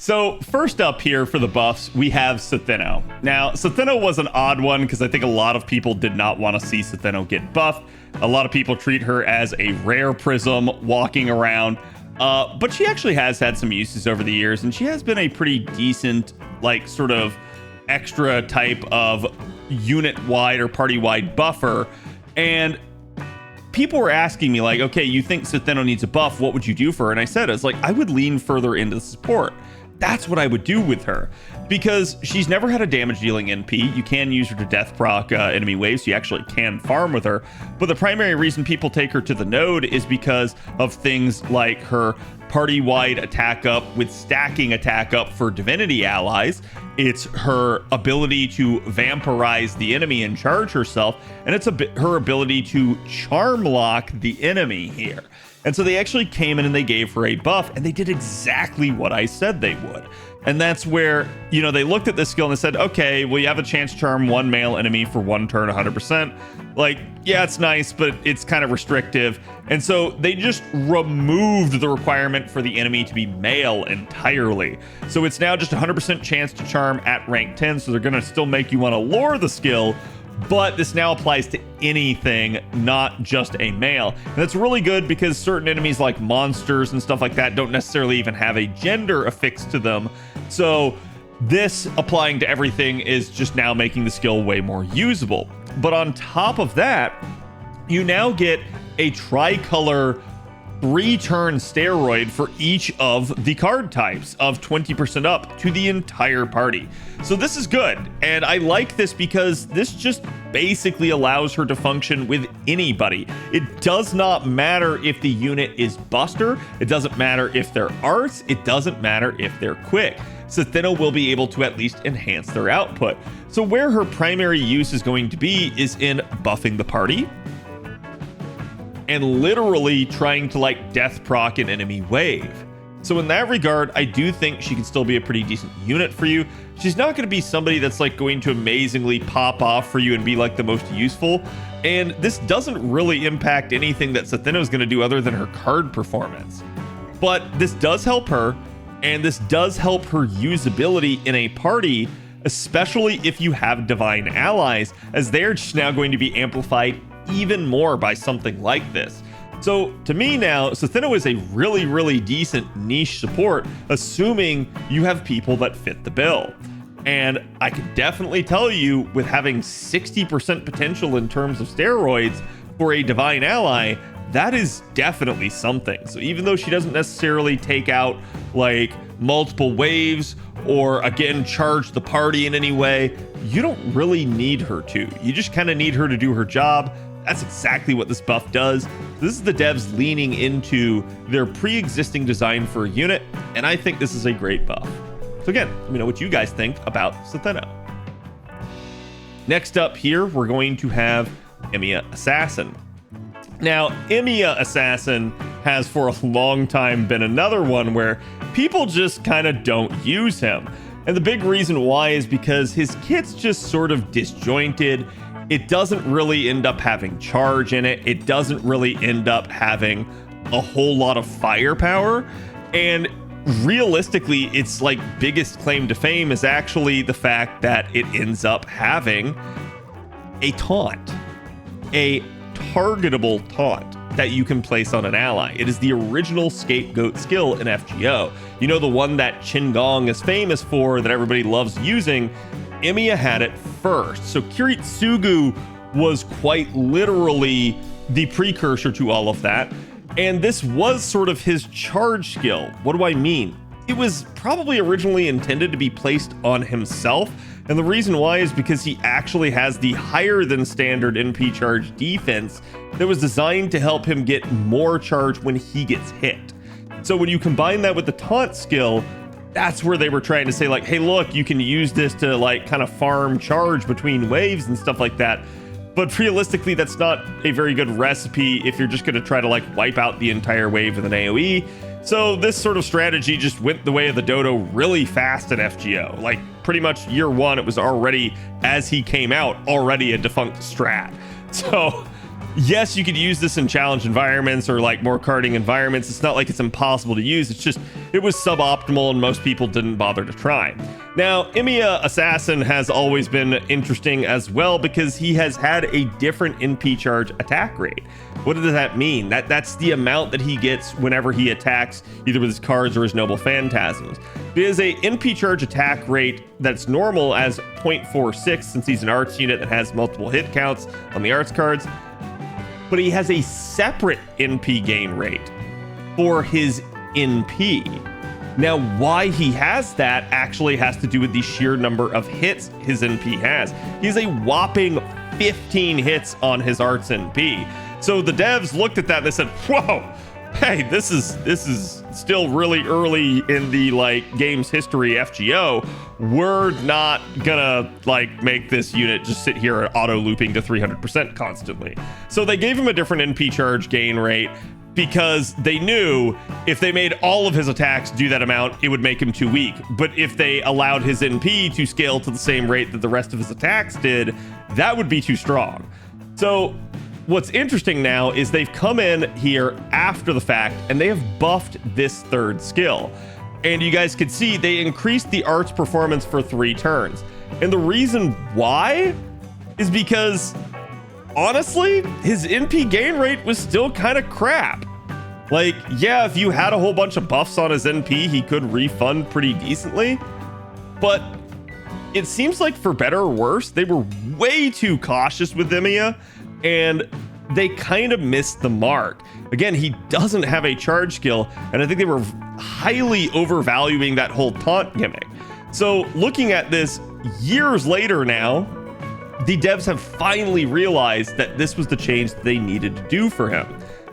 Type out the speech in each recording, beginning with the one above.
So first up here for the buffs, we have Stheno. Now, Stheno was an odd one because I think a lot of people did not want to see Stheno get buffed. A lot of people treat her as a rare prism walking around, but she actually has had some uses over the years, and she has been a pretty decent, like, sort of extra type of unit-wide or party-wide buffer. And people were asking me, like, okay, you think Stheno needs a buff, what would you do for her? And I said, I would lean further into the support. That's what I would do with her, because she's never had a damage dealing NP. You can use her to death proc enemy waves, so you actually can farm with her. But the primary reason people take her to the node is because of things like her party-wide attack up with stacking attack up for divinity allies. It's her ability to vampirize the enemy and charge herself, and it's her ability to charm lock the enemy here. And so they actually came in and they gave her a buff, and they did exactly what I said they would. And that's where, you know, they looked at this skill and they said, okay, well, you have a chance to charm one male enemy for one turn 100%. Like, yeah, it's nice, but it's kind of restrictive. And so they just removed the requirement for the enemy to be male entirely. So it's now just 100% chance to charm at rank 10. So they're going to still make you want to lure the skill, but this now applies to anything, not just a male. And that's really good because certain enemies like monsters and stuff like that don't necessarily even have a gender affixed to them. So this applying to everything is just now making the skill way more usable. But on top of that, you now get a tricolor 3-turn steroid for each of the card types of 20% up to the entire party. So this is good, and I like this because this just basically allows her to function with anybody. It does not matter if the unit is Buster, it doesn't matter if they're Arts, it doesn't matter if they're Quick. Stheno will be able to at least enhance their output. So where her primary use is going to be is in buffing the party, and literally trying to like death proc an enemy wave. So in that regard, I do think she can still be a pretty decent unit for you. She's not going to be somebody that's like going to amazingly pop off for you and be like the most useful. And this doesn't really impact anything that Stheno is going to do other than her card performance. But this does help her, and this does help her usability in a party, especially if you have divine allies, as they're just now going to be amplified even more by something like this. So to me now, Stheno is a really, really decent niche support, assuming you have people that fit the bill. And I can definitely tell you, with having 60% potential in terms of steroids for a divine ally, that is definitely something. So even though she doesn't necessarily take out like multiple waves or again charge the party in any way, you don't really need her to. You just kind of need her to do her job. That's exactly what this buff does. This is the devs leaning into their pre-existing design for a unit, and I think this is a great buff. So again, let me know what you guys think about Stheno. Next up here, we're going to have Emiya Assassin. Now, Emiya Assassin has for a long time been another one where people just kind of don't use him. And the big reason why is because his kit's just sort of disjointed. It doesn't really end up having charge in it. It doesn't really end up having a whole lot of firepower. And realistically, its like biggest claim to fame is actually the fact that it ends up having a taunt, a targetable taunt that you can place on an ally. It is the original scapegoat skill in FGO. You know, the one that Qingong is famous for, that everybody loves using. Emiya had it first. So Kiritsugu was quite literally the precursor to all of that. And this was sort of his charge skill. What do I mean? It was probably originally intended to be placed on himself. And the reason why is because he actually has the higher than standard NP charge defense that was designed to help him get more charge when he gets hit. So when you combine that with the taunt skill, that's where they were trying to say like, hey, look, you can use this to like kind of farm charge between waves and stuff like that. But realistically, that's not a very good recipe if you're just going to try to like wipe out the entire wave with an AoE. So this sort of strategy just went the way of the dodo really fast in FGO. Like pretty much year one, it was already, as he came out, already a defunct strat. So yes, you could use this in challenge environments or like more karting environments. It's not like it's impossible to use. It's just, it was suboptimal and most people didn't bother to try. Now, Emiya Assassin has always been interesting as well because he has had a different NP charge attack rate. What does that mean? That's the amount that he gets whenever he attacks either with his cards or his noble phantasms. It is a NP charge attack rate that's normal as 0.46 since he's an arts unit that has multiple hit counts on the arts cards. But he has a separate NP gain rate for his NP. Now, why he has that actually has to do with the sheer number of hits his NP has. He has a whopping 15 hits on his arts NP. So the devs looked at that and they said, whoa, hey, this is still really early in the like game's history FGO. We're not gonna like make this unit just sit here auto looping to 300% constantly. So they gave him a different NP charge gain rate because they knew if they made all of his attacks do that amount, it would make him too weak. But if they allowed his NP to scale to the same rate that the rest of his attacks did, that would be too strong. So what's interesting now is they've come in here after the fact and they have buffed this third skill. And you guys can see they increased the arts performance for 3 turns. And the reason why is because honestly, his NP gain rate was still kind of crap. Like, yeah, if you had a whole bunch of buffs on his NP, he could refund pretty decently. But it seems like for better or worse, they were way too cautious with Emiya and they kind of missed the mark. Again, he doesn't have a charge skill, and I think they were highly overvaluing that whole taunt gimmick. So looking at this years later now, the devs have finally realized that this was the change that they needed to do for him.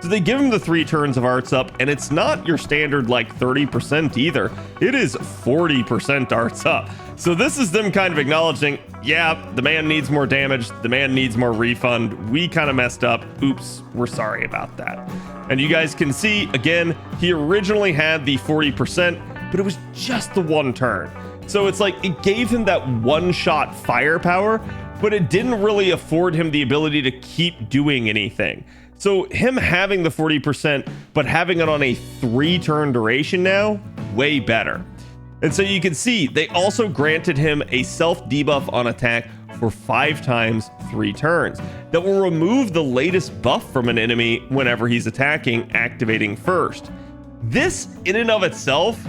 So they give him the 3 turns of arts up, and it's not your standard like 30% either. It is 40% arts up. So this is them kind of acknowledging, yeah, the man needs more damage. The man needs more refund. We kind of messed up. Oops, we're sorry about that. And you guys can see, again, he originally had the 40%, but it was just the 1 turn. So it's like it gave him that one-shot firepower, but it didn't really afford him the ability to keep doing anything. So him having the 40%, but having it on a 3-turn duration now, way better. And so you can see they also granted him a self debuff on attack for 5 times 3 turns that will remove the latest buff from an enemy whenever he's attacking, activating first. This in and of itself,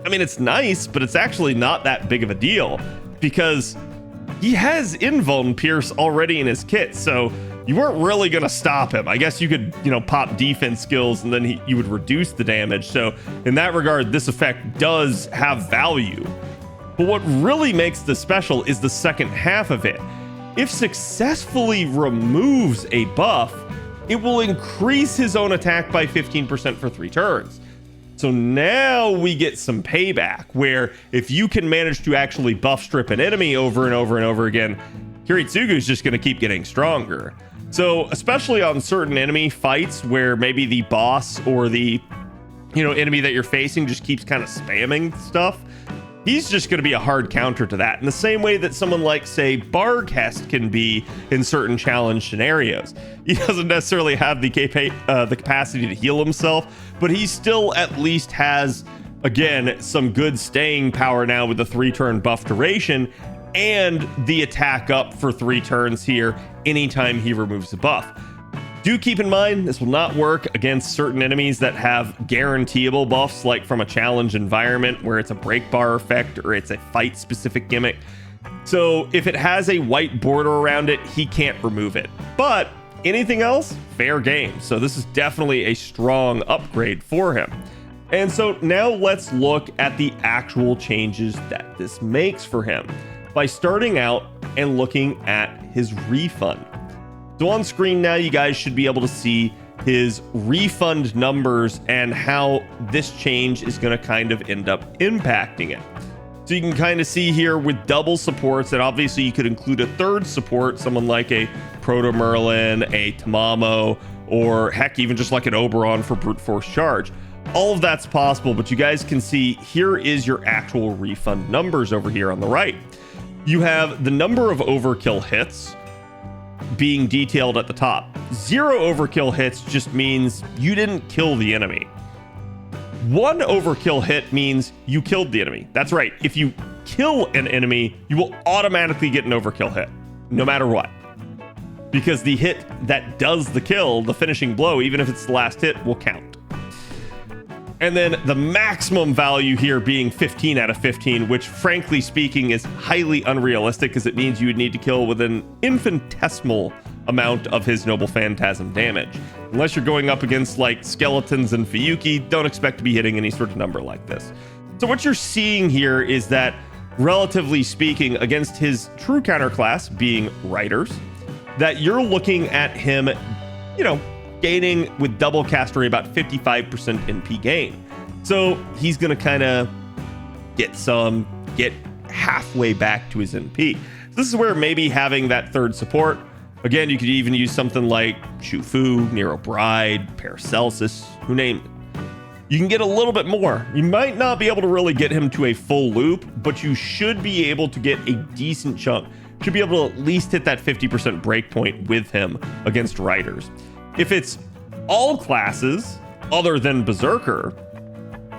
I mean, it's nice, but it's actually not that big of a deal because he has invuln pierce already in his kit. So you weren't really going to stop him. I guess you could, pop defense skills and then you would reduce the damage. So in that regard, this effect does have value. But what really makes this special is the second half of it. If successfully removes a buff, it will increase his own attack by 15% for 3 turns. So now we get some payback where if you can manage to actually buff strip an enemy over and over and over again, Kiritsugu is just going to keep getting stronger. So especially on certain enemy fights where maybe the boss or the enemy that you're facing just keeps kind of spamming stuff, he's just going to be a hard counter to that in the same way that someone like, say, Barghest can be in certain challenge scenarios. He doesn't necessarily have the capacity to heal himself, but he still at least has, again, some good staying power now with the 3-turn buff duration and the attack up for 3 turns here anytime he removes a buff. Do keep in mind, this will not work against certain enemies that have guaranteeable buffs, like from a challenge environment where it's a break bar effect or it's a fight specific gimmick. So if it has a white border around it, he can't remove it. But anything else, fair game. So this is definitely a strong upgrade for him. And so now let's look at the actual changes that this makes for him by starting out and looking at his refund. So on screen now, you guys should be able to see his refund numbers and how this change is going to kind of end up impacting it. So you can kind of see here with double supports, and obviously you could include a 3rd support, someone like a Proto Merlin, a Tamamo, or heck, even just like an Oberon for brute force charge. All of that's possible, but you guys can see here is your actual refund numbers over here on the right. You have the number of overkill hits, being detailed at the top. 0 overkill hits just means you didn't kill the enemy. 1 overkill hit means you killed the enemy. That's right. If you kill an enemy, you will automatically get an overkill hit, no matter what. Because the hit that does the kill, the finishing blow, even if it's the last hit, will count. And then the maximum value here being 15 out of 15, which frankly speaking is highly unrealistic because it means you would need to kill with an infinitesimal amount of his Noble Phantasm damage. Unless you're going up against like skeletons and Fiyuki, don't expect to be hitting any sort of number like this. So what you're seeing here is that, relatively speaking, against his true counter class being Riders, that you're looking at him, you know, gaining with double castery about 55% NP gain. So he's going to kind of get halfway back to his NP. So this is where maybe having that third support, again, you could even use something like Shufu, Nero Bride, Paracelsus, who name it. You can get a little bit more. You might not be able to really get him to a full loop, but you should be able to get a decent chunk. Should be able to at least hit that 50% breakpoint with him against Riders. If it's all classes other than Berserker,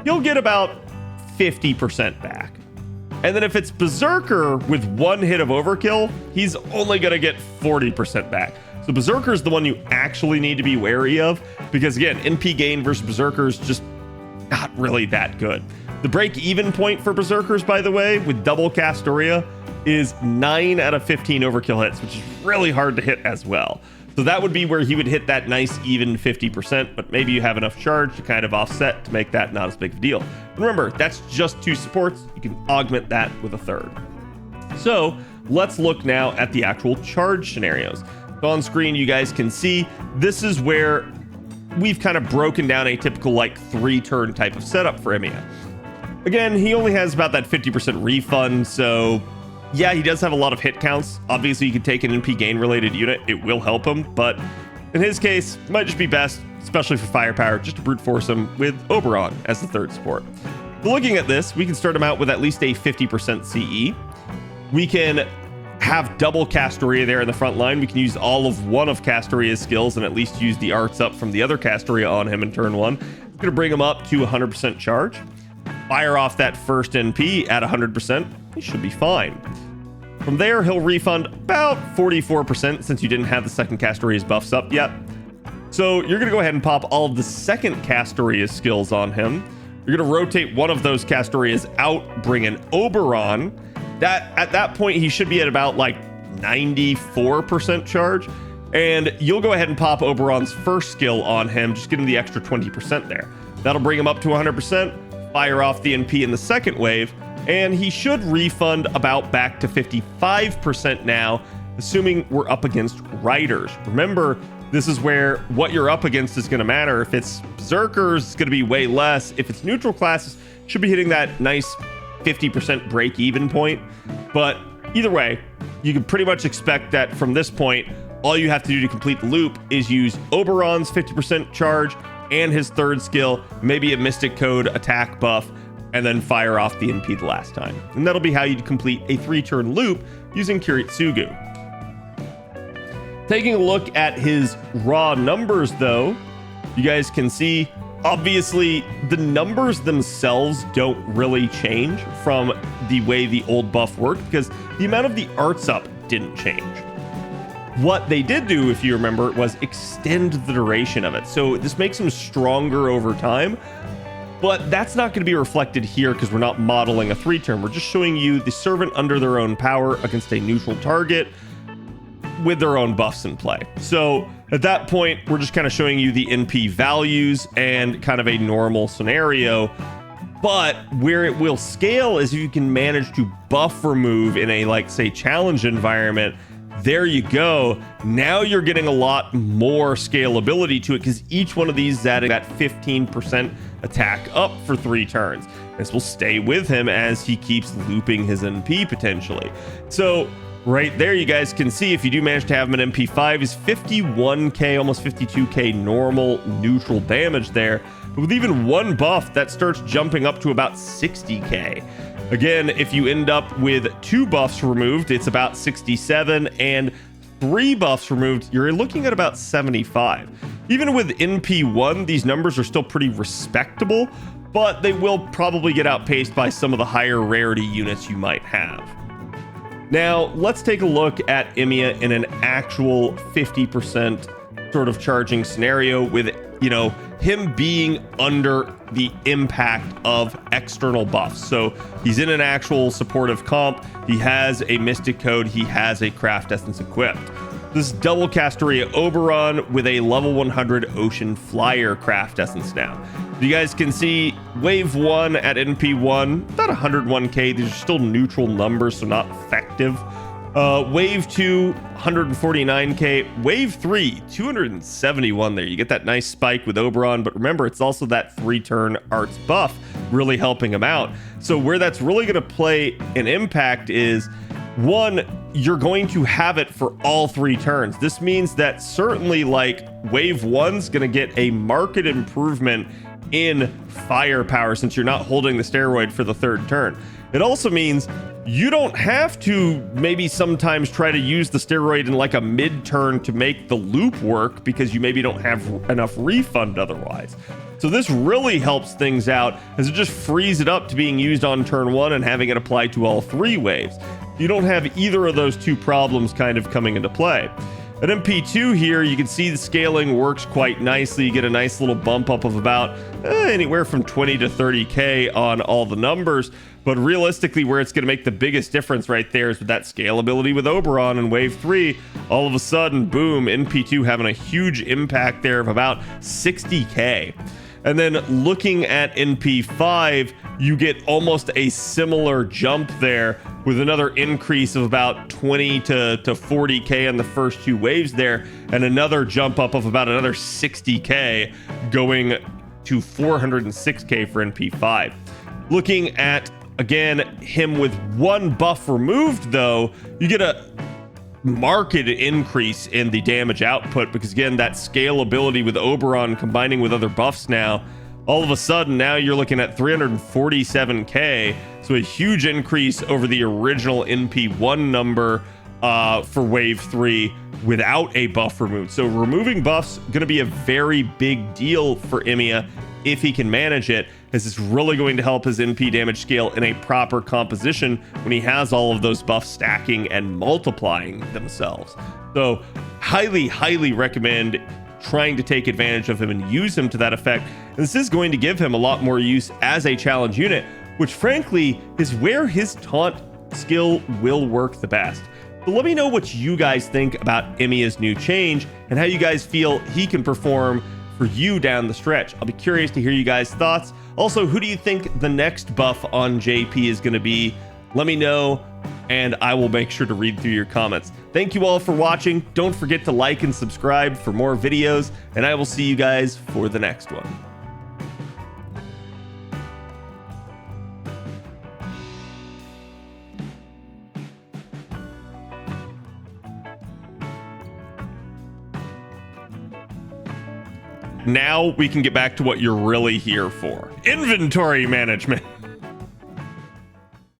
you'll get about 50% back. And then if it's Berserker with 1 hit of overkill, he's only going to get 40% back. So Berserker is the one you actually need to be wary of, because again, NP gain versus Berserker is just not really that good. The break-even point for Berserkers, by the way, with double Castoria, is 9 out of 15 overkill hits, which is really hard to hit as well. So that would be where he would hit that nice even 50%, but maybe you have enough charge to kind of offset to make that not as big of a deal. And remember, that's just 2 supports. You can augment that with a third. So let's look now at the actual charge scenarios. So on screen, you guys can see this is where we've kind of broken down a typical like 3-turn type of setup for Emiya. Again, he only has about that 50% refund, so yeah, he does have a lot of hit counts. Obviously, you can take an NP gain related unit. It will help him, but in his case, it might just be best, especially for firepower, just to brute force him with Oberon as the third support. So looking at this, we can start him out with at least a 50% CE. We can have double Castoria there in the front line. We can use all of one of Castoria's skills and at least use the arts up from the other Castoria on him in turn 1. It's going to bring him up to 100% charge. Fire off that first NP at 100%. He should be fine. From there, he'll refund about 44% since you didn't have the second Castoria's buffs up yet. So you're going to go ahead and pop all of the second Castoria's skills on him. You're going to rotate one of those Castoria's out, bring in Oberon. At that point, he should be at about like 94% charge. And you'll go ahead and pop Oberon's first skill on him, just get him the extra 20% there. That'll bring him up to 100%, fire off the NP in the second wave, and he should refund about back to 55% now, assuming we're up against Riders. Remember, this is where what you're up against is going to matter. If it's Berserkers, it's going to be way less. If it's neutral classes, should be hitting that nice 50% break-even point. But either way, you can pretty much expect that from this point, all you have to do to complete the loop is use Oberon's 50% charge and his third skill, maybe a Mystic Code attack buff, and then fire off the NP the last time. And that'll be how you complete a 3-turn loop using Kiritsugu. Taking a look at his raw numbers, though, you guys can see, obviously, the numbers themselves don't really change from the way the old buff worked, because the amount of the arts up didn't change. What they did do, if you remember, was extend the duration of it. So this makes him stronger over time, but that's not going to be reflected here because we're not modeling a 3-turn. We're just showing you the servant under their own power against a neutral target with their own buffs in play. So at that point, we're just kind of showing you the NP values and kind of a normal scenario. But where it will scale is if you can manage to buff remove in a, like, say, challenge environment. There you go. Now you're getting a lot more scalability to it because each one of these is adding that 15% attack up for 3 turns. This will stay with him as he keeps looping his NP potentially. So right there, you guys can see if you do manage to have him an MP5 is 51k, almost 52k normal neutral damage there. But with even one buff, that starts jumping up to about 60k. Again, if you end up with 2 buffs removed, it's about 67, and 3 buffs removed, you're looking at about 75. Even with NP1, these numbers are still pretty respectable, but they will probably get outpaced by some of the higher rarity units you might have. Now, let's take a look at Emiya in an actual 50% sort of charging scenario with, you know, him being under the impact of external buffs. So he's in an actual supportive comp, he has a Mystic Code, he has a Craft Essence equipped. This double Castoria Oberon with a level 100 Ocean Flyer Craft Essence now. You guys can see wave 1 at NP1, about 101k. These are still neutral numbers, so not effective. Wave 2, 149k. Wave 3, 271 there. You get that nice spike with Oberon, but remember, it's also that 3-turn arts buff really helping him out. So where that's really going to play an impact is, 1, you're going to have it for all 3 turns. This means that certainly like wave 1's going to get a marked improvement in firepower since you're not holding the steroid for the 3rd turn. It also means you don't have to maybe sometimes try to use the steroid in like a mid-turn to make the loop work because you maybe don't have enough refund otherwise. So this really helps things out as it just frees it up to being used on turn 1 and having it apply to all 3 waves. You don't have either of those 2 problems kind of coming into play. At MP2 here, you can see the scaling works quite nicely. You get a nice little bump up of about anywhere from 20 to 30k on all the numbers. But realistically, where it's going to make the biggest difference right there is with that scalability with Oberon in wave 3. All of a sudden, boom, NP2 having a huge impact there of about 60k. And then looking at NP5, you get almost a similar jump there with another increase of about 20 to 40k on the first 2 waves there, and another jump up of about another 60k going to 406k for NP5. Looking at, again, him with 1 buff removed though, you get a marked increase in the damage output because again, that scalability with Oberon combining with other buffs now, all of a sudden now you're looking at 347k, so a huge increase over the original NP1 number for wave 3 without a buff removed. So removing buffs going to be a very big deal for Emiya if he can manage it, as it's really going to help his NP damage scale in a proper composition when he has all of those buffs stacking and multiplying themselves. So highly recommend trying to take advantage of him and use him to that effect. And this is going to give him a lot more use as a challenge unit, which frankly is where his taunt skill will work the best. So let me know what you guys think about Emiya's new change and how you guys feel he can perform for you down the stretch. I'll be curious to hear you guys' thoughts. Also, who do you think the next buff on JP is going to be? Let me know, and I will make sure to read through your comments. Thank you all for watching. Don't forget to like and subscribe for more videos, and I will see you guys for the next one. Now we can get back to what you're really here for. Inventory management.